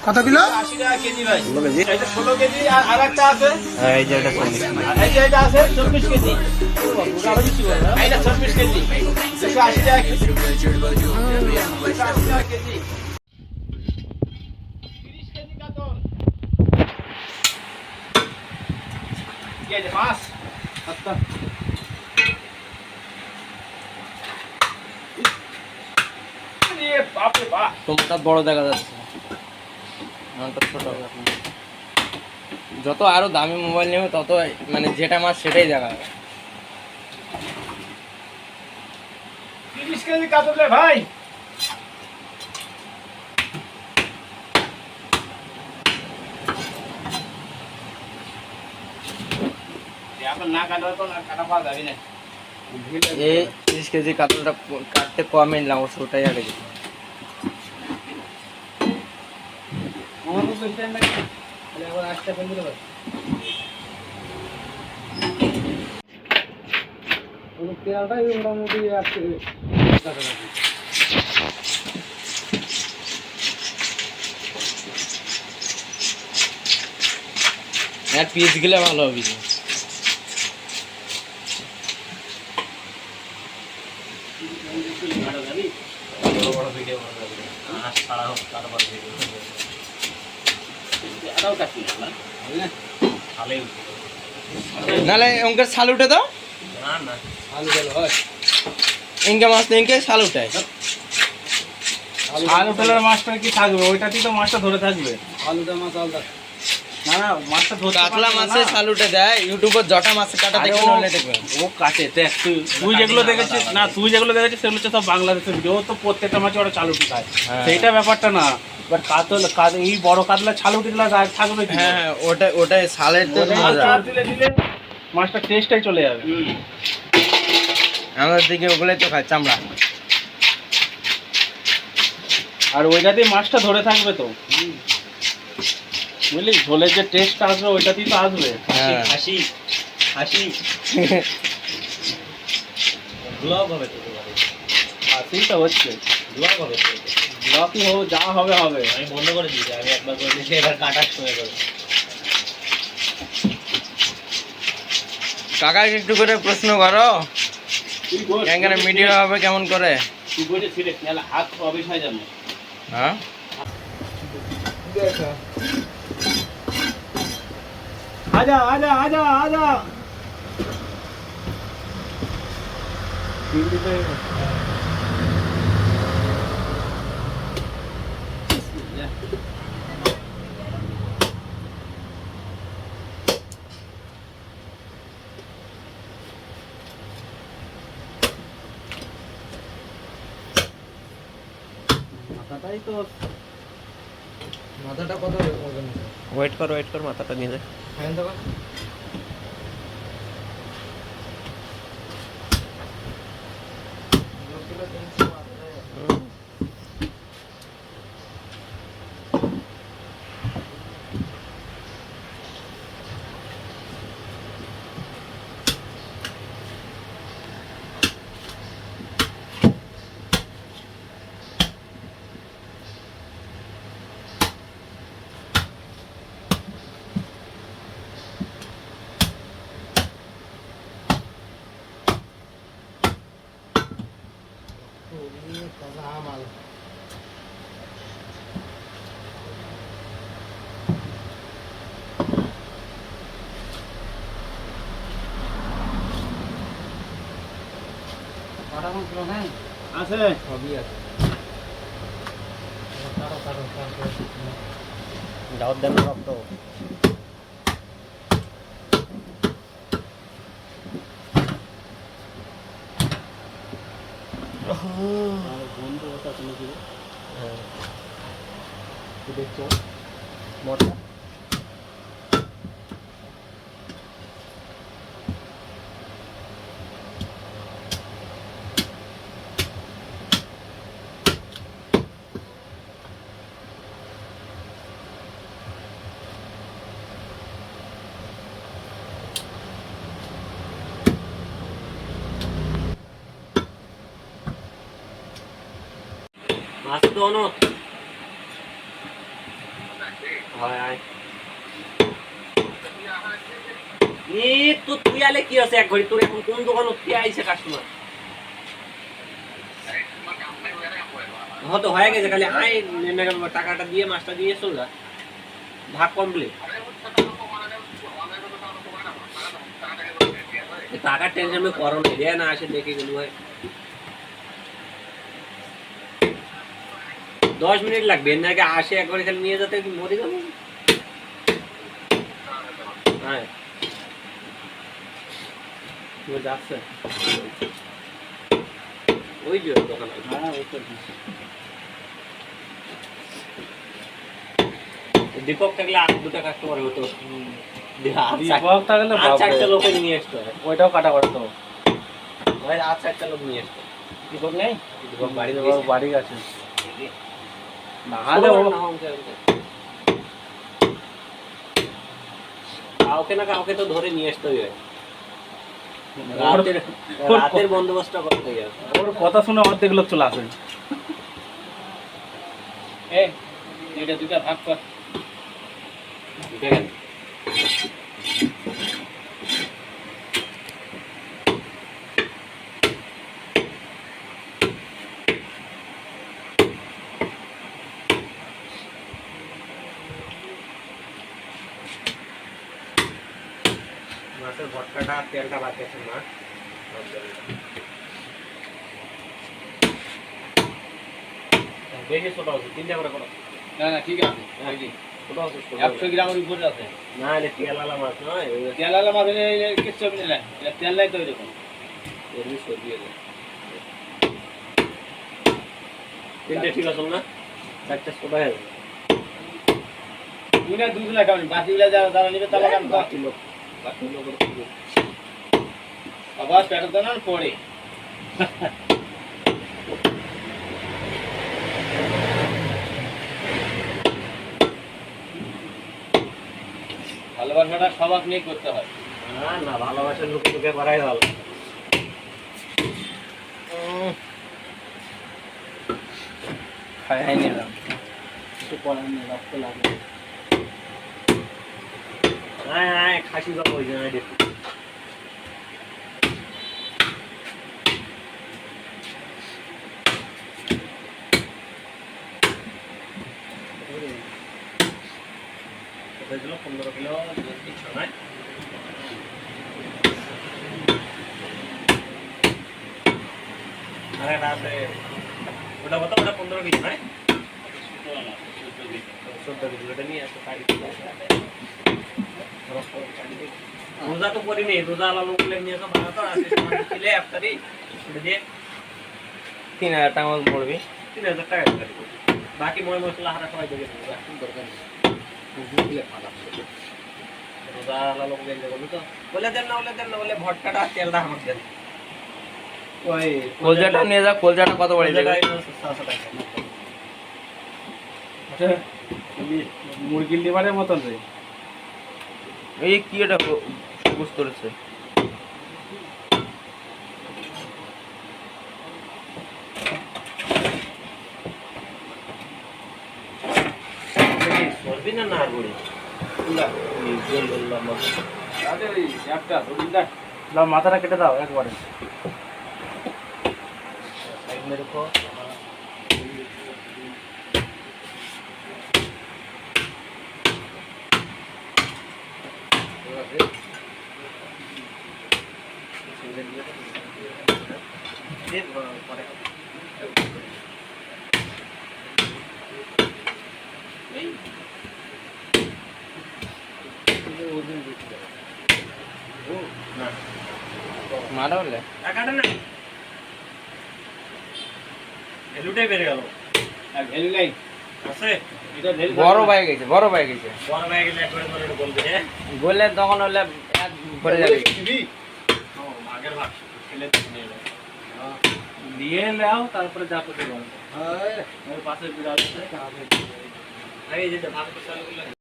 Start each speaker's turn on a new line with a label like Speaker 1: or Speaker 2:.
Speaker 1: কত কিলো?
Speaker 2: 80 টাকা কেজি ভাই। 16 কেজি। এটা 16 কেজি আর আরেকটা আছে।
Speaker 3: হ্যাঁ এই যে এটা 40।
Speaker 2: এই যে এটা আছে 24 কেজি। এটা 24 কেজি। 280 টাকা কেজি। 280 টাকা কেজি। 30 কেজি কাতল। কি আছে মাছ? আচ্ছা। আরে বাপ রে বাপ।
Speaker 3: তোমারটা বড় দেখা যাচ্ছে, আমারটা ছোট। যত আরো দামি মোবাইল নেবে তত মানে যেটা মাছ সেটাই দেখা যাবে।
Speaker 2: 30 কেজি কাতল রে ভাই। এখন না কাটা তো না কাটা পাওয়া যাবে না।
Speaker 3: এই 30 কেজি কাতলটা কাটতে কমই নিলাম, ওটাই আগে দিই।
Speaker 2: আমার তো স্ট্যান্ড নাই। তাহলে আবার আটটা ফেল দিলে বস। ওই তেলটাই মোটামুটি আছে কাছাকাছি।
Speaker 3: আর পিস গেলে ভালো হবে।
Speaker 2: বড় ভিডিও করা যাবে। আর সারা হোক তারপর ভিডিও করব। এটাও কাটি না। বুঝলে? ভালোই উঠবে।
Speaker 3: নালে অঙ্কের ছাল উঠে দাও।
Speaker 2: না না। আলু গেল হয়।
Speaker 3: ইনকে মাছ ইনকে ছাল উঠায়।
Speaker 2: আলু তেলের মাছটা কি থাকবে? ওইটাতেই তো মাছটা ধরে থাকবে। আলুটা মাছ আলাদা। না না মাছটা ধরতে
Speaker 3: কাতলা মাছে ছাল উঠে দেয়। ইউটিউবে জটা মাছ কাটা দেখবেন হলে দেখবেন।
Speaker 2: ও কাটে দেখ তুই যেগুলো দেখেছিস না, তুই যেগুলো দেখেছিস সেগুলো হচ্ছে সব বাংলাদেশের ভিডিও। ও তো প্রত্যেকটা মাছে ওরা চালুটি খায়, সেইটা ব্যাপারটা না। বাট এই বড় কাতলা ছালুটি গুলা থাকবে কি?
Speaker 3: হ্যাঁ ওটাই ছালের তো মজা।
Speaker 2: দিলে মাছটা টেস্টটাই চলে যাবে।
Speaker 3: আমাদের দিকে ওগুলাই তো খায় চামড়া।
Speaker 2: আর ওইটাতেই মাছটা ধরে থাকবে তো, বুঝলি? ঝোলের যে টেস্ট আসবে ওইটাতেই তো আসবে।
Speaker 3: হ্যাঁ।
Speaker 2: হাসি হাসি ব্লগ হবে তো, হাসি তো হচ্ছে ব্লগ হবে। ব্লগই হোক, যা হবে হবে। আমি বন্ধ করে দিয়েছি, আমি একবার করে দিয়েছি, এবার কাটার সময় করে।
Speaker 3: কাকাকে একটু করে প্রশ্ন করো, কেন মিডিয়া হবে কেমন করে?
Speaker 2: তুই বলে ছিলে নাহলে হাত অবিষ হয়ে যাবে।
Speaker 3: হ্যাঁ
Speaker 2: आजा आजा आजा आजा মাথাটাই তো
Speaker 3: মাথাটা কত ওজন?
Speaker 4: ওয়েট কর মাথাটা নিয়ে যা।
Speaker 3: ফাইন দাও।
Speaker 2: আছে
Speaker 3: সবই আছে।
Speaker 4: দাওয়াত দেন রক্ত।
Speaker 2: বন্ধু ওটা তুমি কি
Speaker 4: দেখছো মোটা মাছ তো অন হয় আয় ই তো তুই আলে কি আছে এক ঘড়ি তোর এখন কোন দোকানে কি আইছে কাস্টমার হয়তো হয়ে গেছে খালি আয় নেমে গেল টাকাটা দিয়ে মাছটা দিয়ে চল যা ভাগ কমপ্লিট টাকার টেনশন আমি করো না রে না আসে দেখে গেল ভাই 10 মিনিট লাগবে এর আগে আসে একবার খালি নিয়ে যেতে কি মরে যাবো হ্যাঁ
Speaker 2: তুই যাচ্ছে
Speaker 4: ওই যে দোকান
Speaker 2: হ্যাঁ ওই তো
Speaker 4: দীপক থাকলে আর দুটো কাস্টমার হতো
Speaker 2: দীপক থাকলে
Speaker 4: আর চারটা লোক নিয়ে আসতো
Speaker 2: ওইটাও কাটা করতো
Speaker 4: ভাই আর চারটা লোক নিয়ে আসতো
Speaker 2: দীপক নেই
Speaker 4: দীপক বাড়ি
Speaker 2: দীপক বাড়ি গেছে নাহলে
Speaker 4: কাউকে না কাউকে তো ধরে নিয়ে আসতে হবে রাতের বন্দোবস্ত করতে হবে
Speaker 2: ওর কথা শুনে অর্ধেক লোক চলে আসে
Speaker 3: এটা দুটা ভাগ কর
Speaker 4: দেখেন মাছের ভটকাটা তেলটা বাকি আছে না বেশি ছোট আছে 3টা করে করো
Speaker 3: না না ঠিক আছে
Speaker 4: ছোট আছে
Speaker 3: 100 গ্রামের উপরে আছে
Speaker 4: না এটা তেলালা মাছ নয়
Speaker 3: তেলালা মাছ কিছু না এটা তেল নাই তো এরকম
Speaker 4: এমনি সরিয়ে দেয় 3টে ঠিক আছে না 4টা ছোট হয়ে যাবে
Speaker 3: তুই না দুধ না খাবি বাকিগুলা যারা নিবে তারা কেন
Speaker 4: বাকি লোক
Speaker 3: আবার পেটে তো না পড়ে ভালোবাসাটা সবাক নিয়ে করতে হয়
Speaker 4: না ভালোবাসার লোকে তোকে করাই ভালো
Speaker 2: খাই নিলাম কিছু করার নেই রক্ত লাগবে
Speaker 4: হ্যাঁ খাসি বা ওই জন্য দেখি কত কিলো 15 কিলো দিচ্ছ না আরে রাতে ওটা কত ওটা 15 কিলো না 14 কিলো এটা নিয়ে আসো কাটি রোজা তো করিনি রোজা আলা লোকলে নিয়ে তো ভালো তো আছে ছিলে আফতারি এটা দিয়ে
Speaker 3: 3000 টাকা মতো পড়বে
Speaker 4: 3000 টাকা বাকি ময় মশলা হারা সবাই দেবে দরকার নেই রোজা আলা লোক দেন বলি তো বলে দেন না বলে ভটকাটা তেলটা আমাকে দেন
Speaker 2: ওই
Speaker 3: কলজাটা নিয়ে যা কলজাটা কত পড়ে যাবে
Speaker 4: 700 টাকা
Speaker 2: মুরগির লিভারের মতন রে
Speaker 3: এই কি এটা সবুজ করেছে
Speaker 4: সরবি না না গুড়ি
Speaker 2: মাথাটা কেটে দাও একবারে
Speaker 4: साइड में रखो
Speaker 3: মারা হলে
Speaker 4: টাকাটা না এলুটাই বেড়ে গেল
Speaker 3: আর ভ্যালু নাই
Speaker 4: আছে
Speaker 3: এটা বড় পায়ে গেছে
Speaker 4: বড় হয়ে গেলে একবারে ধরে বলবে হ্যাঁ
Speaker 3: বললে তখন হলে এক ভরে যাবে
Speaker 4: আগের ভাগ খেলে নিয়ে যাবে
Speaker 2: দিয়ে নাও তারপরে যা করতে বলো পাশে বিড়াল আছে
Speaker 4: এই যে ভাগ করতে